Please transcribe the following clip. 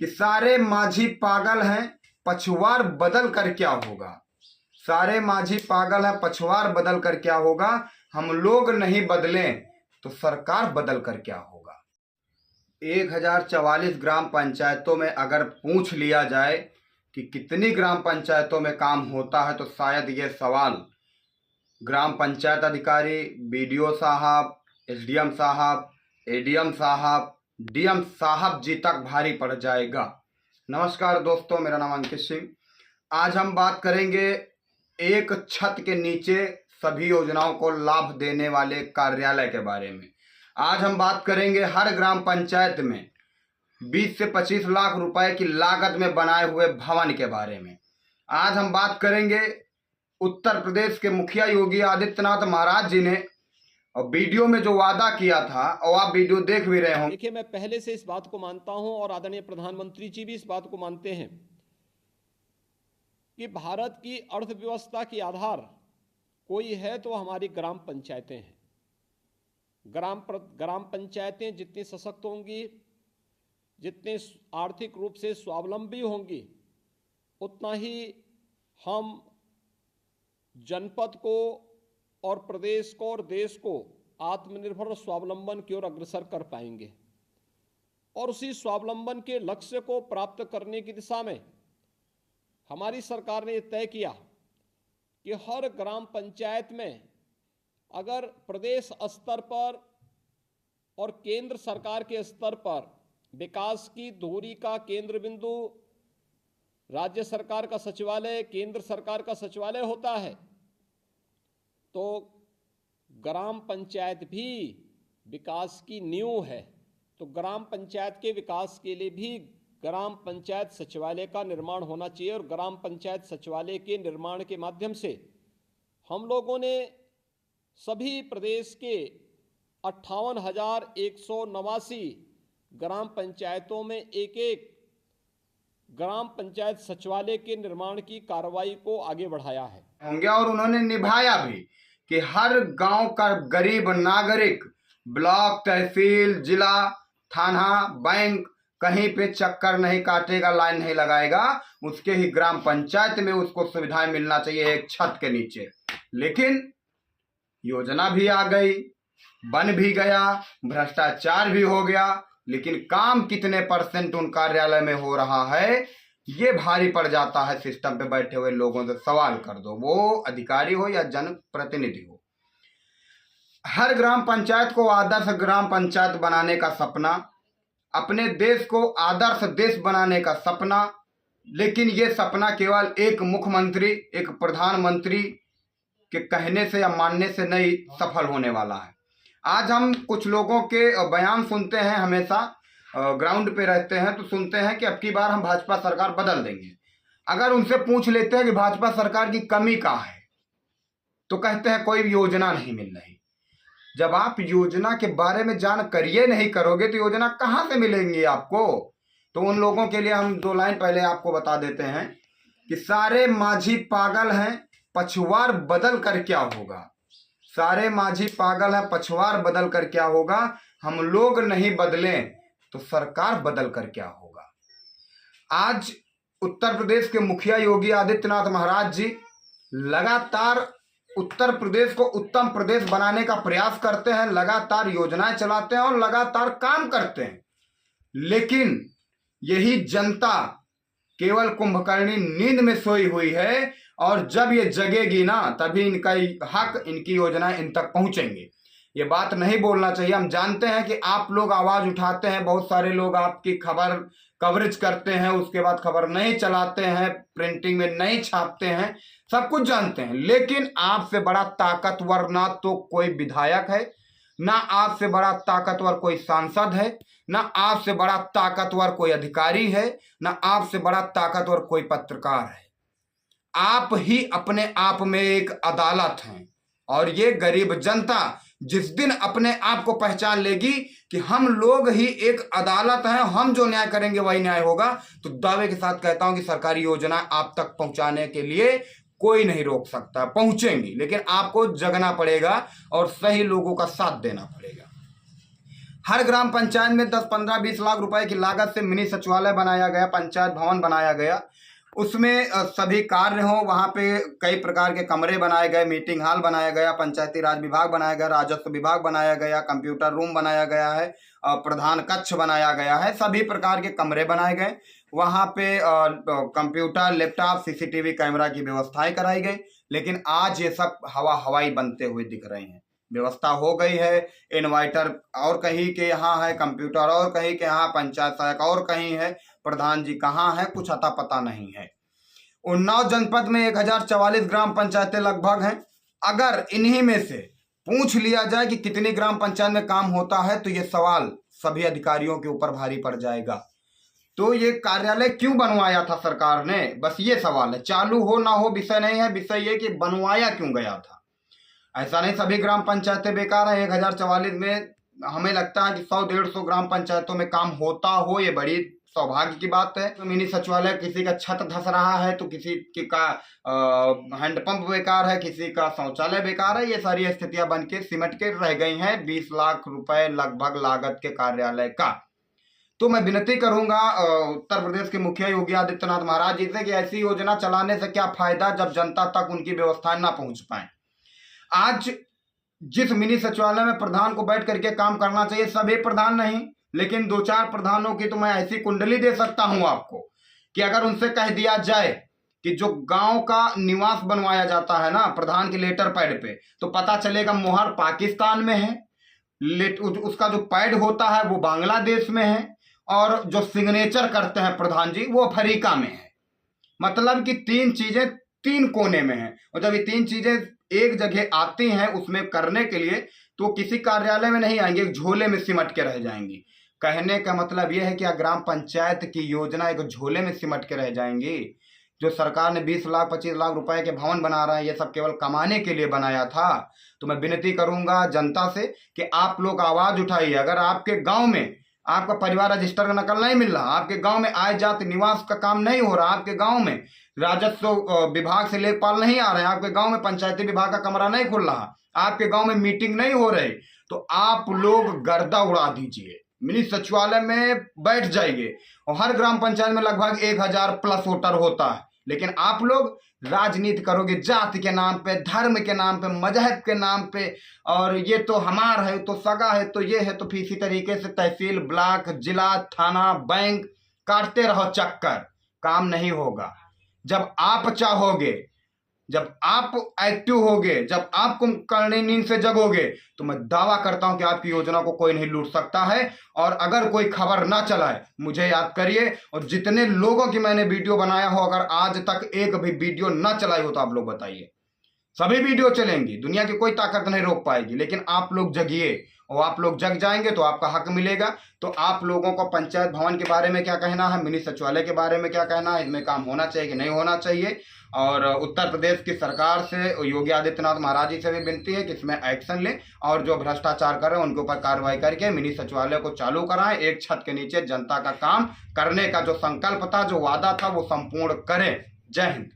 कि सारे माझी पागल हैं, पछुआर बदल कर क्या होगा। सारे माझी पागल हैं, पछुआर बदल कर क्या होगा। हम लोग नहीं बदलें तो सरकार बदल कर क्या होगा। 1044 ग्राम पंचायतों में अगर पूछ लिया जाए कि कितनी ग्राम पंचायतों में काम होता है, तो शायद ये सवाल ग्राम पंचायत अधिकारी, बीडीओ साहब, एसडीएम साहब, एडीएम साहब, डीएम साहब जी तक भारी पड़ जाएगा। नमस्कार दोस्तों, मेरा नाम अंकित सिंह। आज हम बात करेंगे एक छत के नीचे सभी योजनाओं को लाभ देने वाले कार्यालय के बारे में। आज हम बात करेंगे हर ग्राम पंचायत में 20 से 25 लाख रुपए की लागत में बनाए हुए भवन के बारे में। आज हम बात करेंगे उत्तर प्रदेश के मुखिया योगी आदित्यनाथ महाराज जी ने और वीडियो में जो वादा किया था, और आप वीडियो देख भी रहे होंगे। देखिए, मैं पहले से इस बात को मानता हूं और आदरणीय प्रधानमंत्री जी भी इस बात को मानते हैं कि भारत की अर्थव्यवस्था की आधार कोई है तो हमारी ग्राम पंचायतें हैं। ग्राम पंचायतें जितनी सशक्त होंगी, जितने आर्थिक रूप से स्वावलंबी होंगी, उतना ही हम जनपद को और प्रदेश को और देश को आत्मनिर्भर और स्वावलंबन की ओर अग्रसर कर पाएंगे। और उसी स्वावलंबन के लक्ष्य को प्राप्त करने की दिशा में हमारी सरकार ने तय किया कि हर ग्राम पंचायत में अगर प्रदेश स्तर पर और केंद्र सरकार के स्तर पर विकास की धुरी का केंद्र बिंदु राज्य सरकार का सचिवालय, केंद्र सरकार का सचिवालय होता है, तो ग्राम पंचायत भी विकास की नींव है। तो ग्राम पंचायत के विकास के लिए भी ग्राम पंचायत सचिवालय का निर्माण होना चाहिए। और ग्राम पंचायत सचिवालय के निर्माण के माध्यम से हम लोगों ने सभी प्रदेश के 58,189 ग्राम पंचायतों में एक एक ग्राम पंचायत सचिवालय के निर्माण की कार्रवाई को आगे बढ़ाया है होंगे। और उन्होंने निभाया भी कि हर गांव का गरीब नागरिक ब्लॉक, तहसील, जिला, थाना, बैंक कहीं पे चक्कर नहीं काटेगा, लाइन नहीं लगाएगा, उसके ही ग्राम पंचायत में उसको सुविधाएं मिलना चाहिए एक छत के नीचे। लेकिन योजना भी आ गई, बन भी गया, भ्रष्टाचार भी हो गया, लेकिन काम कितने % उन कार्यालय में हो रहा है, ये भारी पड़ जाता है। सिस्टम पे बैठे हुए लोगों से सवाल कर दो, वो अधिकारी हो या जनप्रतिनिधि हो। हर ग्राम पंचायत को आदर्श ग्राम पंचायत बनाने का सपना, अपने देश को आदर्श देश बनाने का सपना, लेकिन ये सपना केवल एक मुख्यमंत्री, एक प्रधानमंत्री के कहने से या मानने से नहीं सफल होने वाला है। आज हम कुछ लोगों के बयान सुनते हैं, हमेशा ग्राउंड पे रहते हैं तो सुनते हैं कि अब की बार हम भाजपा सरकार बदल देंगे। अगर उनसे पूछ लेते हैं कि भाजपा सरकार की कमी कहाँ है, तो कहते हैं कोई योजना नहीं मिल रही। जब आप योजना के बारे में जानकारी नहीं करोगे तो योजना कहाँ से मिलेंगी आपको। तो उन लोगों के लिए हम 2 लाइन पहले आपको बता देते हैं कि सारे माझी पागल हैं, पछुआर बदल कर क्या होगा। सारे माझी पागल हैं, पछुआर बदल कर क्या होगा। हम लोग नहीं बदलें तो सरकार बदल कर क्या होगा। आज उत्तर प्रदेश के मुखिया योगी आदित्यनाथ महाराज जी लगातार उत्तर प्रदेश को उत्तम प्रदेश बनाने का प्रयास करते हैं, लगातार योजनाएं चलाते हैं और लगातार काम करते हैं। लेकिन यही जनता केवल कुंभकर्णी नींद में सोई हुई है, और जब ये जगेगी ना तभी इनका हक, इनकी योजनाएं इन तक पहुंचेंगे। ये बात नहीं बोलना चाहिए। हम जानते हैं कि आप लोग आवाज उठाते हैं, बहुत सारे लोग आपकी कवरेज करते हैं, उसके बाद खबर नहीं चलाते हैं, प्रिंटिंग में नहीं छापते हैं, सब कुछ जानते हैं। लेकिन आपसे बड़ा ताकतवर ना तो कोई विधायक है, ना आपसे बड़ा ताकतवर कोई सांसद है, ना आपसे बड़ा ताकतवर कोई अधिकारी है, ना आपसे बड़ा ताकतवर कोई पत्रकार है। आप ही अपने आप में एक अदालत हैं। और ये गरीब जनता जिस दिन अपने आप को पहचान लेगी कि हम लोग ही एक अदालत हैं, हम जो न्याय करेंगे वही न्याय होगा, तो दावे के साथ कहता हूं कि सरकारी योजना आप तक पहुंचाने के लिए कोई नहीं रोक सकता। पहुंचेंगी, लेकिन आपको जगना पड़ेगा और सही लोगों का साथ देना पड़ेगा। हर ग्राम पंचायत में 10, 15, 20 लाख रुपए की लागत से मिनी सचिवालय बनाया गया, पंचायत भवन बनाया गया। उसमें सभी कार्य हों, वहाँ पे कई प्रकार के कमरे बनाए गए, मीटिंग हॉल बनाया गया, पंचायती राज विभाग बनाया गया, राजस्व विभाग बनाया गया, कंप्यूटर रूम बनाया गया है, प्रधान कक्ष बनाया गया है, सभी प्रकार के कमरे बनाए गए। वहाँ पे कंप्यूटर, लैपटॉप, सीसीटीवी कैमरा की व्यवस्थाएं कराई गई। लेकिन आज ये सब हवाई बनते हुए दिख रहे हैं। व्यवस्था हो गई है, इन्वर्टर और कहीं के यहाँ है, कंप्यूटर और कहीं के यहाँ, पंचायत सहायक और कहीं है, प्रधान जी कहाँ है, कुछ अता पता नहीं है। उन्नाव जनपद में 1044 ग्राम पंचायतें लगभग हैं। अगर इन्हीं में से पूछ लिया जाए कि कितनी ग्राम पंचायत में काम होता है, तो ये सवाल सभी अधिकारियों के ऊपर भारी पड़ जाएगा। तो ये कार्यालय क्यों बनवाया था सरकार ने, बस ये सवाल है। चालू हो ना हो विषय नहीं है, विषय ये कि बनवाया क्यों गया था। ऐसा नहीं सभी ग्राम पंचायतें बेकार है। 1044 में हमें लगता है कि 100-150 ग्राम पंचायतों में काम होता हो, ये बड़ी सौभाग्य की बात है। तो मिनी सचिवालय, किसी का छत धस रहा है, तो किसी का हैंडपंप बेकार है, किसी का शौचालय बेकार है। ये सारी स्थितियां बन के सिमट के रह गई हैं 20 लाख रुपए लगभग लागत के कार्यालय का। तो मैं विनती करूंगा उत्तर प्रदेश के मुखिया योगी आदित्यनाथ महाराज जी से कि ऐसी योजना चलाने से क्या फायदा जब जनता तक उनकी व्यवस्थाएं ना पहुंच पाए। आज जिस मिनी सचिवालय में प्रधान को बैठ करके काम करना चाहिए, सभी प्रधान नहीं लेकिन 2-4 प्रधानों की तो मैं ऐसी कुंडली दे सकता हूं आपको कि अगर उनसे कह दिया जाए कि जो गांव का निवास बनवाया जाता है ना प्रधान के लेटर पैड पे, तो पता चलेगा मोहर पाकिस्तान में है, उसका जो पैड होता है वो बांग्लादेश में है, और जो सिग्नेचर करते हैं प्रधान जी वो अफ्रीका में है। मतलब कि 3 चीजें 3 कोने में है। और जब ये 3 चीजें एक जगह आती हैं उसमें करने के लिए, तो किसी कार्यालय में नहीं आएंगे, एक झोले में सिमट के रह जाएंगी। कहने का मतलब यह है कि ग्राम पंचायत की योजना एक झोले में सिमट के रह जाएंगी। जो सरकार ने 20 लाख 25 लाख रुपए के भवन बना रहा है, ये सब केवल कमाने के लिए बनाया था। तो मैं विनती करूंगा जनता से कि आप लोग आवाज उठाइए। अगर आपके गांव में आपका परिवार रजिस्टर का नकल नहीं मिल रहा, आपके गांव में आय जाति निवास का काम नहीं हो रहा, आपके गांव में राजस्व विभाग से लेखपाल नहीं आ रहे हैं, आपके गांव में पंचायती विभाग का कमरा नहीं खुल रहा, आपके गांव में मीटिंग नहीं हो रही, तो आप लोग गर्दा उड़ा दीजिए, मिनी सचिवालय में बैठ जाइए। और हर ग्राम पंचायत में लगभग 1000+ वोटर होता है, लेकिन आप लोग राजनीति करोगे जाति के नाम पे, धर्म के नाम पे, मजहब के नाम पे, और ये तो हमार है, तो सगा है, तो ये है, तो फिर इसी तरीके से तहसील, ब्लॉक, जिला, थाना, बैंक काटते रहो चक्कर, काम नहीं होगा। जब आप चाहोगे, जब आप एक्टिव होगे, जब आप कुंभकर्णी नींद से जगोगे, तो मैं दावा करता हूं कि आपकी योजना को कोई नहीं लूट सकता है। और अगर कोई खबर ना चलाए, मुझे याद करिए, और जितने लोगों की मैंने वीडियो बनाया हो, अगर आज तक एक भी वीडियो ना चलाई हो तो आप लोग बताइए। सभी वीडियो चलेंगी, दुनिया की कोई ताकत नहीं रोक पाएगी, लेकिन आप लोग जगिए, और आप लोग जग जाएंगे तो आपका हक मिलेगा। तो आप लोगों को पंचायत भवन के बारे में क्या कहना है, मिनी सचिवालय के बारे में क्या कहना है, इसमें काम होना चाहिए कि नहीं होना चाहिए। और उत्तर प्रदेश की सरकार से, योगी आदित्यनाथ महाराज जी से भी विनती है कि इसमें एक्शन लें, और जो भ्रष्टाचार कर रहे हैं उनके ऊपर कार्रवाई करके मिनी सचिवालय को चालू कराएं। एक छत के नीचे जनता का काम करने का जो संकल्प था, जो वादा था, वो संपूर्ण करें। जय हिंद।